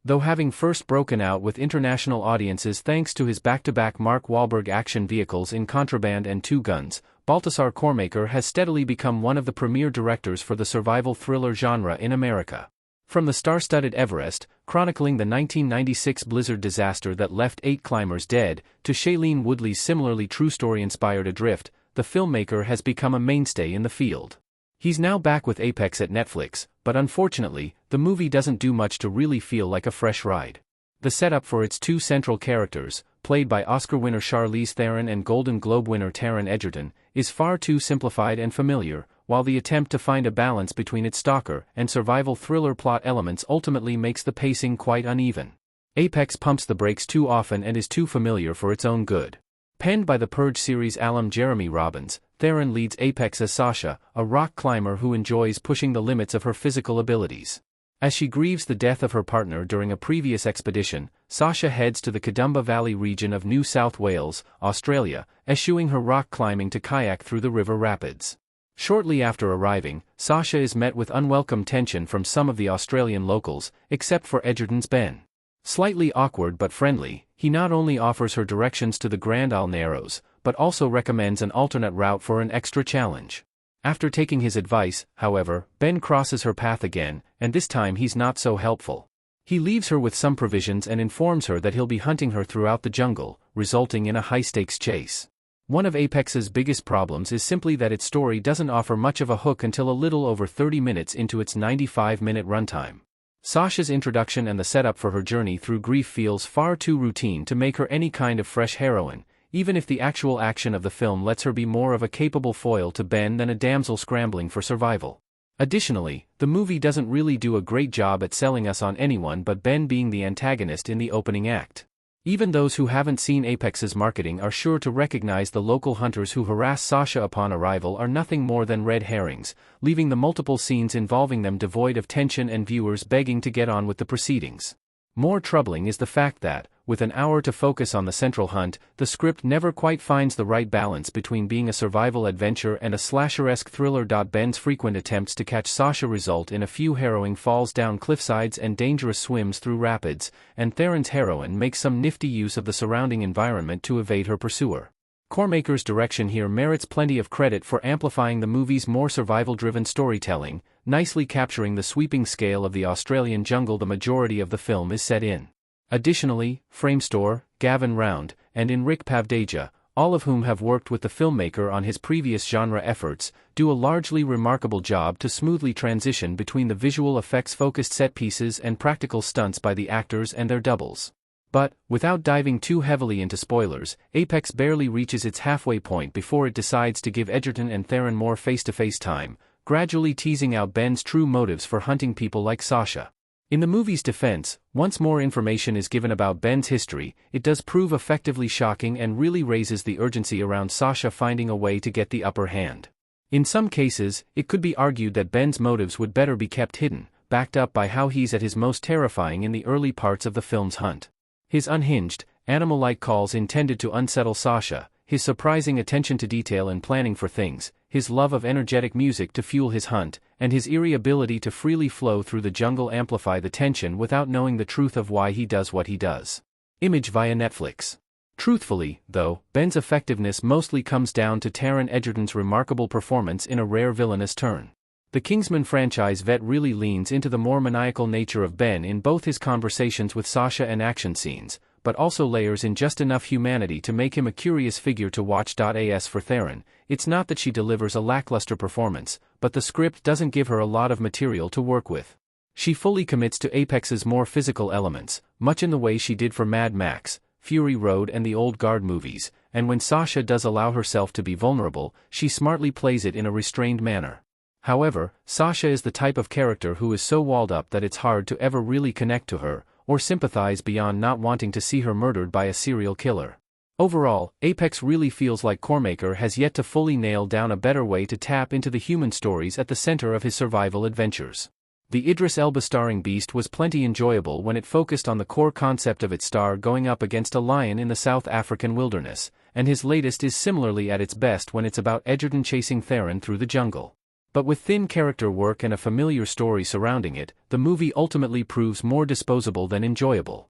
Though having first broken out with international audiences thanks to his back-to-back Mark Wahlberg action vehicles in Contraband and Two Guns, Baltasar Kormaker has steadily become one of the premier directors for the survival thriller genre in America. From the star-studded Everest, chronicling the 1996 blizzard disaster that left 8 climbers dead, to Shailene Woodley's similarly true story-inspired Adrift, the filmmaker has become a mainstay in the field. He's now back with Apex at Netflix, but unfortunately, the movie doesn't do much to really feel like a fresh ride. The setup for its 2 central characters, played by Oscar winner Charlize Theron and Golden Globe winner Taron Egerton, is far too simplified and familiar, while the attempt to find a balance between its stalker and survival thriller plot elements ultimately makes the pacing quite uneven. Apex pumps the brakes too often and is too familiar for its own good. Penned by the Purge series alum Jeremy Robbins, Theron leads Apex as Sasha, a rock climber who enjoys pushing the limits of her physical abilities. As she grieves the death of her partner during a previous expedition, Sasha heads to the Kadumba Valley region of New South Wales, Australia, eschewing her rock climbing to kayak through the river rapids. Shortly after arriving, Sasha is met with unwelcome tension from some of the Australian locals, except for Egerton's Ben. Slightly awkward but friendly, he not only offers her directions to the Grand Isle Narrows, but also recommends an alternate route for an extra challenge. After taking his advice, however, Ben crosses her path again, and this time he's not so helpful. He leaves her with some provisions and informs her that he'll be hunting her throughout the jungle, resulting in a high-stakes chase. One of Apex's biggest problems is simply that its story doesn't offer much of a hook until a little over 30 minutes into its 95-minute runtime. Sasha's introduction and the setup for her journey through grief feels far too routine to make her any kind of fresh heroine, even if the actual action of the film lets her be more of a capable foil to Ben than a damsel scrambling for survival. Additionally, the movie doesn't really do a great job at selling us on anyone but Ben being the antagonist in the opening act. Even those who haven't seen Apex's marketing are sure to recognize the local hunters who harass Sasha upon arrival are nothing more than red herrings, leaving the multiple scenes involving them devoid of tension and viewers begging to get on with the proceedings. More troubling is the fact that, with an hour to focus on the central hunt, the script never quite finds the right balance between being a survival adventure and a slasher-esque thriller. Ben's frequent attempts to catch Sasha result in a few harrowing falls down cliffsides and dangerous swims through rapids, and Theron's heroine makes some nifty use of the surrounding environment to evade her pursuer. Kormaker's direction here merits plenty of credit for amplifying the movie's more survival-driven storytelling, nicely capturing the sweeping scale of the Australian jungle the majority of the film is set in. Additionally, Framestore, Gavin Round, and Enric Pavdeja, all of whom have worked with the filmmaker on his previous genre efforts, do a largely remarkable job to smoothly transition between the visual effects-focused set pieces and practical stunts by the actors and their doubles. But, without diving too heavily into spoilers, Apex barely reaches its halfway point before it decides to give Egerton and Theron more face-to-face time, gradually teasing out Ben's true motives for hunting people like Sasha. In the movie's defense, once more information is given about Ben's history, it does prove effectively shocking and really raises the urgency around Sasha finding a way to get the upper hand. In some cases, it could be argued that Ben's motives would better be kept hidden, backed up by how he's at his most terrifying in the early parts of the film's hunt. His unhinged, animal-like calls intended to unsettle Sasha, his surprising attention to detail and planning for things, his love of energetic music to fuel his hunt, and his eerie ability to freely flow through the jungle amplify the tension without knowing the truth of why he does what he does. Image via Netflix. Truthfully, though, Ben's effectiveness mostly comes down to Taron Egerton's remarkable performance in a rare villainous turn. The Kingsman franchise vet really leans into the more maniacal nature of Ben in both his conversations with Sasha and action scenes, but also layers in just enough humanity to make him a curious figure to watch. As for Theron, it's not that she delivers a lackluster performance, but the script doesn't give her a lot of material to work with. She fully commits to Apex's more physical elements, much in the way she did for Mad Max, Fury Road and the Old Guard movies, and when Sasha does allow herself to be vulnerable, she smartly plays it in a restrained manner. However, Sasha is the type of character who is so walled up that it's hard to ever really connect to her, or sympathize beyond not wanting to see her murdered by a serial killer. Overall, Apex really feels like Kormaker has yet to fully nail down a better way to tap into the human stories at the center of his survival adventures. The Idris Elba starring Beast was plenty enjoyable when it focused on the core concept of its star going up against a lion in the South African wilderness, and his latest is similarly at its best when it's about Egerton chasing Theron through the jungle. But with thin character work and a familiar story surrounding it, the movie ultimately proves more disposable than enjoyable.